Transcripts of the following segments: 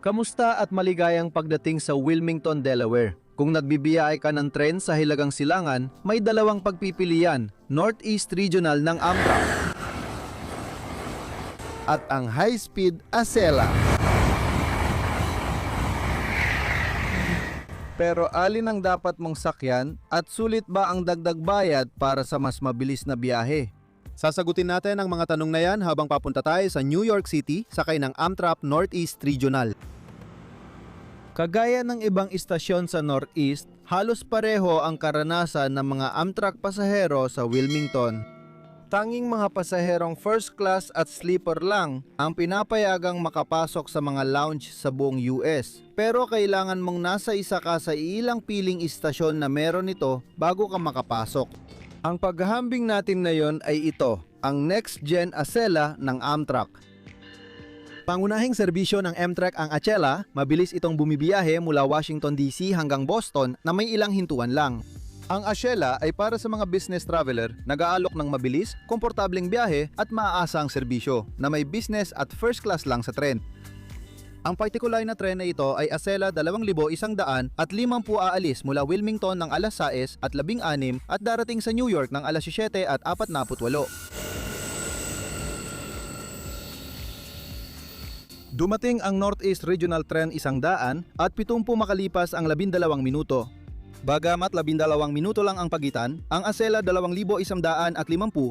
Kamusta at maligayang pagdating sa Wilmington, Delaware. Kung nagbibiyay ka ng tren sa Hilagang Silangan, may dalawang pagpipilian, Northeast Regional ng Amtrak at ang high-speed Acela. Pero alin ang dapat mong sakyan at sulit ba ang dagdag bayad para sa mas mabilis na biyahe? Sasagutin natin ang mga tanong na yan habang papunta tayo sa New York City sakay ng Amtrak Northeast Regional. Kagaya ng ibang istasyon sa Northeast, halos pareho ang karanasan ng mga Amtrak pasahero sa Wilmington. Tanging mga pasaherong first class at sleeper lang ang pinapayagang makapasok sa mga lounge sa buong US. Pero kailangan mong nasa isa ka sa ilang piling istasyon na meron nito bago ka makapasok. Ang paghahambing natin ngayon ay ito, ang Next Gen Acela ng Amtrak. Pangunahing serbisyo ng Amtrak ang Acela, mabilis itong bumibiyahe mula Washington DC hanggang Boston na may ilang hintuan lang. Ang Acela ay para sa mga business traveler, nag-aalok ng mabilis, komportableng biyahe at maaasang serbisyo na may business at first class lang sa tren. Ang particular na tren na ito ay Acela 2,100 at 50 aalis mula Wilmington ng alas 6 at 16 at darating sa New York ng alas 7 at 48. Dumating ang Northeast Regional Tren 100 at 70 makalipas ang 12 minuto. Bagamat 12 minuto lang ang pagitan, ang Acela 2,150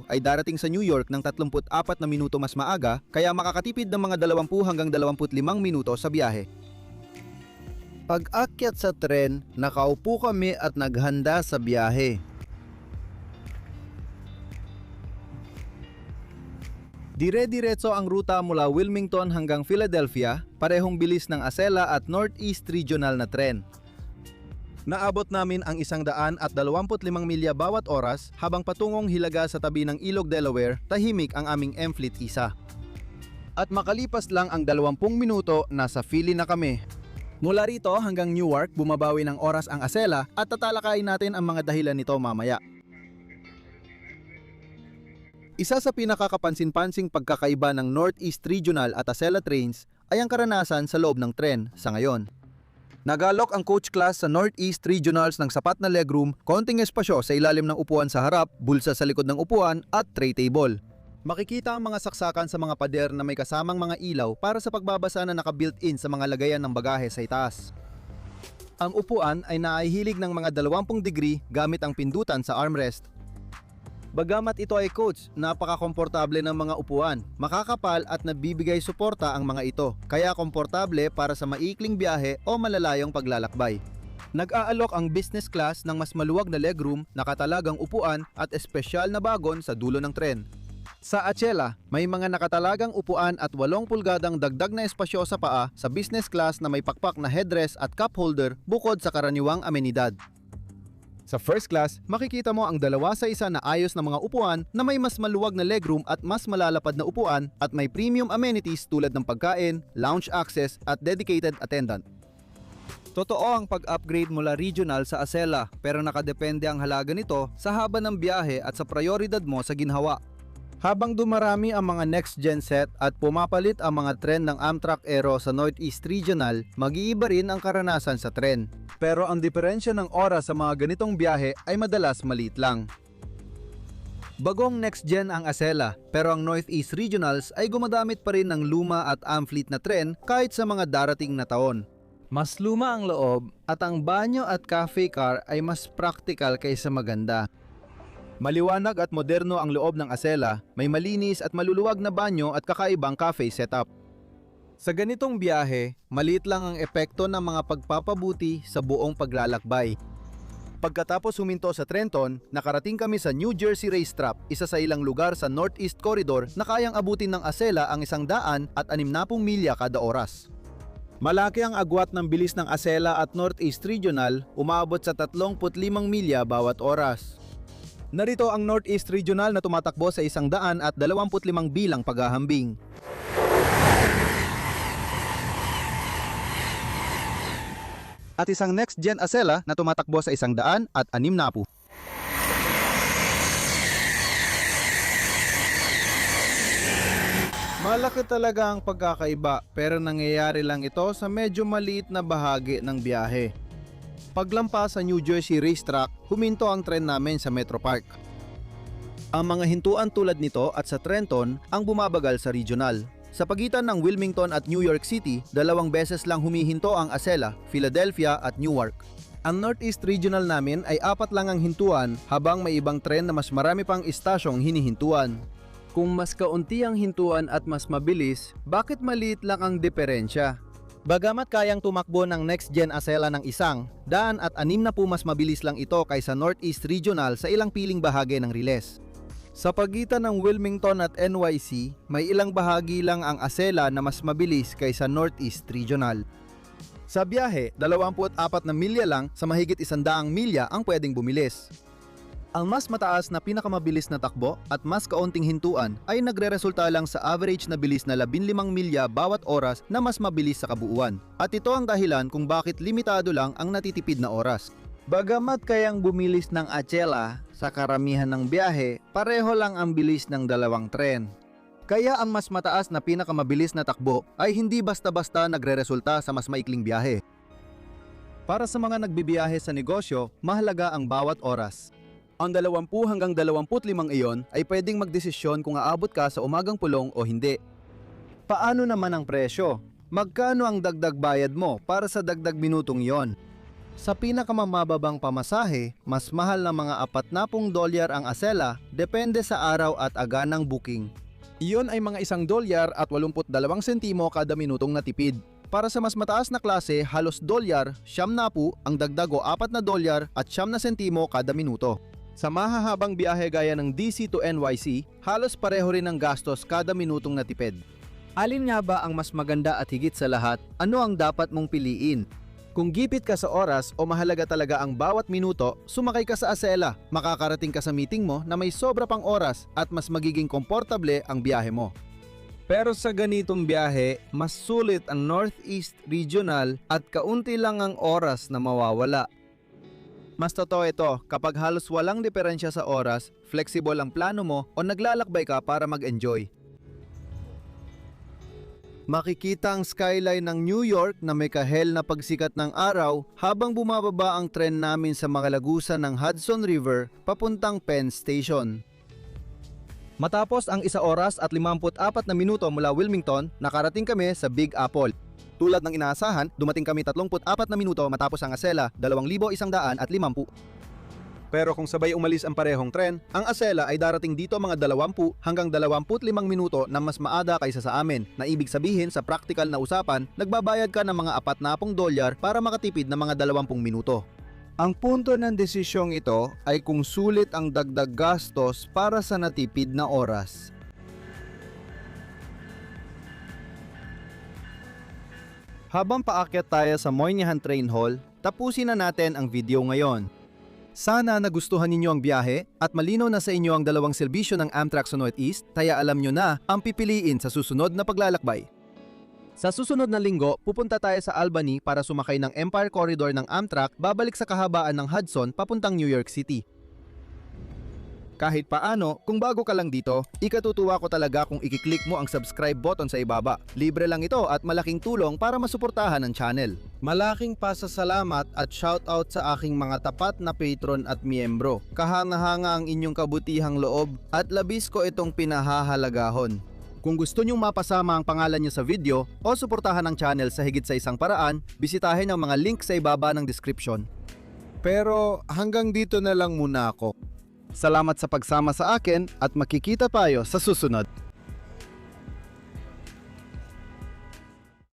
ay darating sa New York ng 34 na minuto mas maaga, kaya makakatipid ng mga 20 hanggang 25 minuto sa biyahe. Pag-akyat sa tren, nakaupo kami at naghanda sa biyahe. Dire-diretso ang ruta mula Wilmington hanggang Philadelphia, parehong bilis ng Acela at Northeast Regional na tren. Naabot namin ang 125 milya bawat oras habang patungong Hilaga sa tabi ng Ilog Delaware, tahimik ang aming M-Fleet isa. At makalipas lang ang 20 minuto, nasa Philly na kami. Mula rito hanggang Newark, bumabawi ng oras ang Acela at tatalakayin natin ang mga dahilan nito mamaya. Isa sa pinakakapansin-pansing pagkakaiba ng Northeast Regional at Acela trains ay ang karanasan sa loob ng tren sa ngayon. Nag-alok ang coach class sa Northeast Regionals ng sapat na legroom, konting espasyo sa ilalim ng upuan sa harap, bulsa sa likod ng upuan at tray table. Makikita ang mga saksakan sa mga pader na may kasamang mga ilaw para sa pagbabasa na naka-built-in sa mga lagayan ng bagahe sa itaas. Ang upuan ay naihilig ng mga 20 degree gamit ang pindutan sa armrest. Bagamat ito ay coach, napaka-komportable ng mga upuan, makakapal at nabibigay suporta ang mga ito, kaya komportable para sa maikling biyahe o malalayong paglalakbay. Nag-aalok ang business class ng mas maluwag na legroom, nakatalagang upuan at espesyal na bagon sa dulo ng tren. Sa Acela, may mga nakatalagang upuan at 8 pulgadang dagdag na espasyo sa paa sa business class na may pakpak na headrest at cup holder bukod sa karaniwang amenidad. Sa first class, makikita mo ang 2 sa 1 na ayos na mga upuan na may mas maluwag na legroom at mas malalapad na upuan at may premium amenities tulad ng pagkain, lounge access at dedicated attendant. Totoo ang pag-upgrade mula regional sa Acela, pero nakadepende ang halaga nito sa haba ng biyahe at sa prioridad mo sa ginhawa. Habang dumarami ang mga next gen set at pumapalit ang mga tren ng Amtrak Aero sa Northeast Regional, mag-iiba rin ang karanasan sa tren. Pero ang diferensya ng oras sa mga ganitong biyahe ay madalas maliit lang. Bagong next gen ang Acela, pero ang Northeast Regionals ay gumagamit pa rin ng luma at AmFleet na tren kahit sa mga darating na taon. Mas luma ang loob at ang banyo at cafe car ay mas practical kaysa maganda. Maliwanag at moderno ang loob ng Acela, may malinis at maluluwag na banyo at kakaibang cafe setup. Sa ganitong biyahe, maliit lang ang epekto ng mga pagpapabuti sa buong paglalakbay. Pagkatapos huminto sa Trenton, nakarating kami sa New Jersey Racetrack, isa sa ilang lugar sa Northeast Corridor na kayang abutin ng Acela ang 160 milya kada oras. Malaki ang agwat ng bilis ng Acela at Northeast Regional, umaabot sa 35 milya bawat oras. Narito ang Northeast Regional na tumatakbo sa 125 bilang paghahambing. At isang next gen Acela na tumatakbo sa 160. Malaki talaga ang pagkakaiba pero nangyayari lang ito sa medyo maliit na bahagi ng biyahe. Paglampas sa New Jersey Racetrack, huminto ang tren namin sa Metro Park. Ang mga hintuan tulad nito at sa Trenton ang bumabagal sa regional. Sa pagitan ng Wilmington at New York City, 2 beses lang humihinto ang Acela, Philadelphia at Newark. Ang Northeast Regional namin ay 4 lang ang hintuan habang may ibang tren na mas marami pang istasyong hinihintuan. Kung mas kaunti ang hintuan at mas mabilis, bakit maliit lang ang diferensya? Bagamat kayang tumakbo ng Next Gen Acela ng 1, 160 mas mabilis lang ito kaysa Northeast Regional sa ilang piling bahagi ng riles. Sa pagitan ng Wilmington at NYC, may ilang bahagi lang ang Acela na mas mabilis kaysa Northeast Regional. Sa biyahe, 24 na milya lang sa mahigit 100 milya ang pwedeng bumilis. Ang mas mataas na pinakamabilis na takbo at mas kaunting hintuan ay nagreresulta lang sa average na bilis na 15 milya bawat oras na mas mabilis sa kabuuan. At ito ang dahilan kung bakit limitado lang ang natitipid na oras. Bagamat kayang bumilis ng Acela, sa karamihan ng biyahe, pareho lang ang bilis ng dalawang tren. Kaya ang mas mataas na pinakamabilis na takbo ay hindi basta-basta nagreresulta sa mas maikling biyahe. Para sa mga nagbibiyahe sa negosyo, mahalaga ang bawat oras. Ang 20 hanggang 25 iyon ay pwedeng magdesisyon kung aabot ka sa umagang pulong o hindi. Paano naman ang presyo? Magkano ang dagdag bayad mo para sa dagdag minutong iyon? Sa pinakamababang pamasahe, mas mahal na mga $40 ang Acela depende sa araw at aga ng booking. Iyon ay mga $1 at 82 sentimo kada minutong natipid. Para sa mas mataas na klase, halos $9 ang dagdag o $4 at 9 sentimo kada minuto. Sa mahahabang biyahe gaya ng DC to NYC, halos pareho rin ang gastos kada minutong natipid. Alin nga ba ang mas maganda at higit sa lahat? Ano ang dapat mong piliin? Kung gipit ka sa oras o mahalaga talaga ang bawat minuto, sumakay ka sa Acela. Makakarating ka sa meeting mo na may sobra pang oras at mas magiging komportable ang biyahe mo. Pero sa ganitong biyahe, mas sulit ang Northeast Regional at kaunti lang ang oras na mawawala. Mas totoo ito kapag halos walang diferensya sa oras, flexible ang plano mo o naglalakbay ka para mag-enjoy. Makikita ang skyline ng New York na may kahel na pagsikat ng araw habang bumababa ang tren namin sa makalagusan ng Hudson River papuntang Penn Station. Matapos ang 1 oras at 54 na minuto mula Wilmington, nakarating kami sa Big Apple. Tulad ng inaasahan, dumating kami 34 na minuto matapos ang Acela, 2,150. Pero kung sabay umalis ang parehong tren, ang Acela ay darating dito mga 20 hanggang 25 minuto na mas maada kaysa sa amin, na ibig sabihin sa practical na usapan, nagbabayad ka ng mga $40 para makatipid ng mga 20 minuto. Ang punto ng desisyong ito ay kung sulit ang dagdag gastos para sa natipid na oras. Habang paakyat tayo sa Moynihan Train Hall, tapusin na natin ang video ngayon. Sana nagustuhan ninyo ang biyahe at malinaw na sa inyo ang dalawang serbisyo ng Amtrak sa Northeast, kaya alam nyo na ang pipiliin sa susunod na paglalakbay. Sa susunod na linggo, pupunta tayo sa Albany para sumakay ng Empire Corridor ng Amtrak babalik sa kahabaan ng Hudson papuntang New York City. Kahit paano, kung bago ka lang dito, ikatutuwa ko talaga kung i-click mo ang subscribe button sa ibaba. Libre lang ito at malaking tulong para masuportahan ang channel. Malaking pasasalamat at shoutout sa aking mga tapat na patron at miyembro. Kahanga-hanga ang inyong kabutihang loob at labis ko itong pinahahalagahon. Kung gusto nyong mapasama ang pangalan nyo sa video o suportahan ang channel sa higit sa isang paraan, bisitahin ang mga link sa ibaba ng description. Pero hanggang dito na lang muna ako. Salamat sa pagsama sa akin at makikita tayo sa susunod.